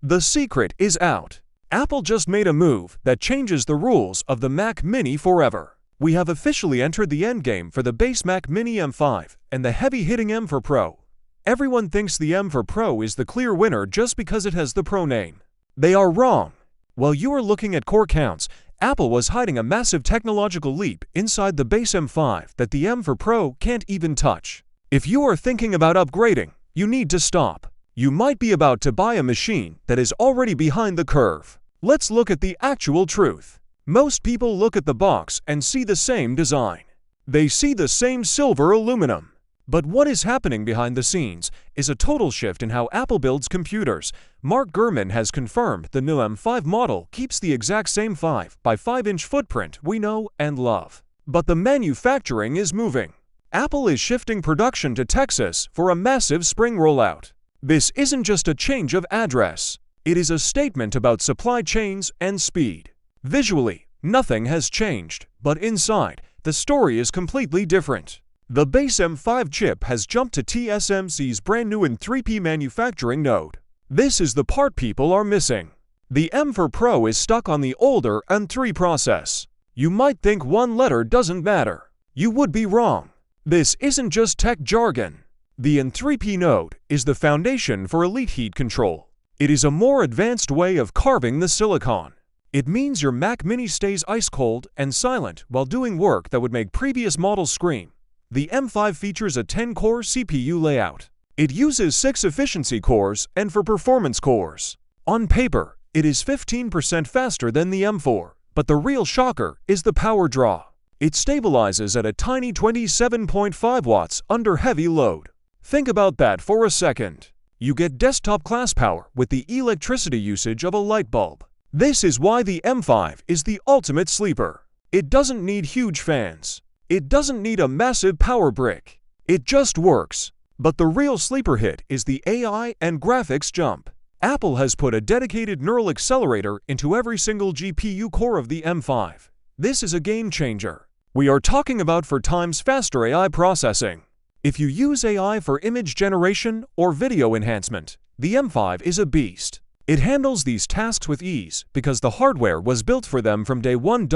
The secret is out. Apple just made a move that changes the rules of the Mac Mini forever. We have officially entered the endgame for the base Mac Mini M5 and the heavy-hitting M for Pro. Everyone thinks the M for Pro is the clear winner just because it has the Pro name. They are wrong. While you are looking at core counts, Apple was hiding a massive technological leap inside the base M5 that the M for Pro can't even touch. If you are thinking about upgrading, you need to stop. You might be about to buy a machine that is already behind the curve. Let's look at the actual truth. Most people look at the box and see the same design. They see the same silver aluminum. But what is happening behind the scenes is a total shift in how Apple builds computers. Mark Gurman has confirmed the new M5 model keeps the exact same 5 by 5-inch footprint we know and love. But the manufacturing is moving. Apple is shifting production to Texas for a massive spring rollout. This isn't just a change of address. It is a statement about supply chains and speed. Visually, nothing has changed, but inside, the story is completely different. The base M5 chip has jumped to TSMC's brand new N3P manufacturing node. This is the part people are missing. The M for Pro is stuck on the older N3 process. You might think one letter doesn't matter. You would be wrong. This isn't just tech jargon. The N3P node is the foundation for elite heat control. It is a more advanced way of carving the silicon. It means your Mac Mini stays ice cold and silent while doing work that would make previous models scream. The M5 features a 10-core CPU layout. It uses 6 efficiency cores and 4 performance cores. On paper, it is 15% faster than the M4, but the real shocker is the power draw. It stabilizes at a tiny 27.5 watts under heavy load. Think about that for a second. You get desktop-class power with the electricity usage of a light bulb. This is why the M5 is the ultimate sleeper. It doesn't need huge fans. It doesn't need a massive power brick. It just works. But the real sleeper hit is the AI and graphics jump. Apple has put a dedicated neural accelerator into every single GPU core of the M5. This is a game changer. We are talking about 4 times faster AI processing. If you use AI for image generation or video enhancement, the M5 is a beast. It handles these tasks with ease because the hardware was built for them from day one.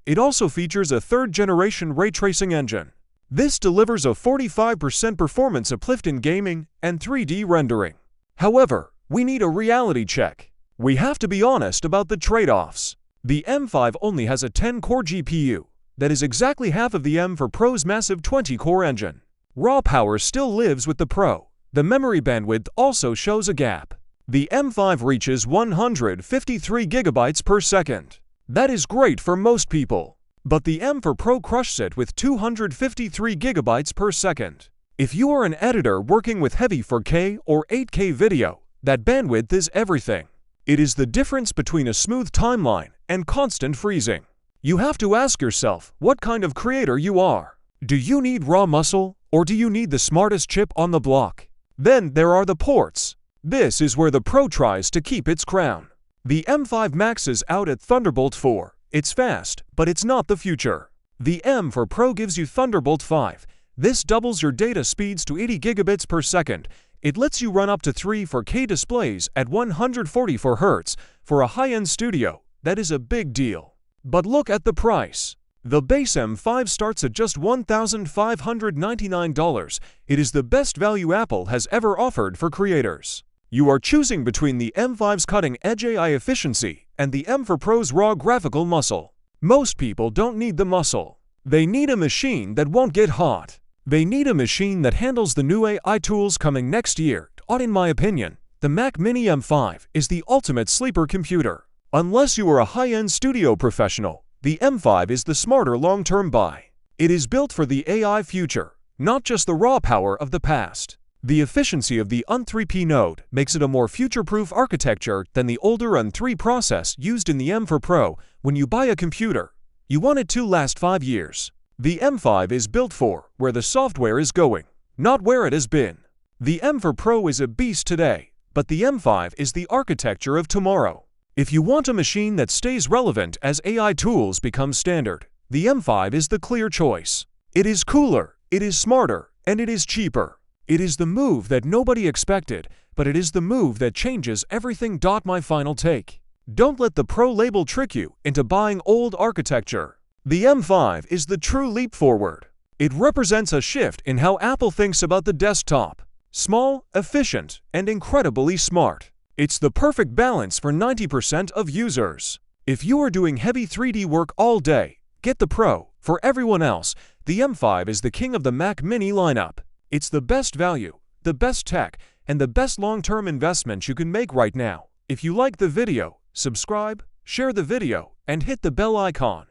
It also features a 3rd-generation ray tracing engine. This delivers a 45% performance uplift in gaming and 3D rendering. However, we need a reality check. We have to be honest about the trade-offs. The M5 only has a 10-core GPU. That is exactly half of the M for Pro's massive 20-core engine. Raw power still lives with the Pro. The memory bandwidth also shows a gap. The M5 reaches 153 gigabytes per second. That is great for most people. But the M for Pro crushes it with 253 gigabytes per second. If you are an editor working with heavy 4K or 8K video, that bandwidth is everything. It is the difference between a smooth timeline and constant freezing. You have to ask yourself what kind of creator you are. Do you need raw muscle, or do you need the smartest chip on the block? Then there are the ports. This is where the Pro tries to keep its crown. The M5 Max is out at Thunderbolt 4. It's fast, but it's not the future. The M for Pro gives you Thunderbolt 5. This doubles your data speeds to 80 gigabits per second. It lets you run up to 3 4K displays at 144 Hz. For a high-end studio, that is a big deal. But look at the price. The base M5 starts at just $1,599. It is the best value Apple has ever offered for creators. You are choosing between the M5's cutting-edge AI efficiency and the M for Pro's raw graphical muscle. Most people don't need the muscle. They need a machine that won't get hot. They need a machine that handles the new AI tools coming next year. In my opinion, the Mac Mini M5 is the ultimate sleeper computer. Unless you are a high-end studio professional, the M5 is the smarter long-term buy. It is built for the AI future, not just the raw power of the past. The efficiency of the N3P node makes it a more future-proof architecture than the older N3 process used in the M for Pro. When you buy a computer, you want it to last 5 years. The M5 is built for where the software is going, not where it has been. The M for Pro is a beast today, but the M5 is the architecture of tomorrow. If you want a machine that stays relevant as AI tools become standard, the M5 is the clear choice. It is cooler, it is smarter, and it is cheaper. It is the move that nobody expected, but it is the move that changes everything. My final take. Don't let the Pro label trick you into buying old architecture. The M5 is the true leap forward. It represents a shift in how Apple thinks about the desktop. Small, efficient, and incredibly smart. It's the perfect balance for 90% of users. If you are doing heavy 3D work all day, get the Pro. For everyone else, the M5 is the king of the Mac Mini lineup. It's the best value, the best tech, and the best long-term investment you can make right now. If you like the video, subscribe, share the video, and hit the bell icon.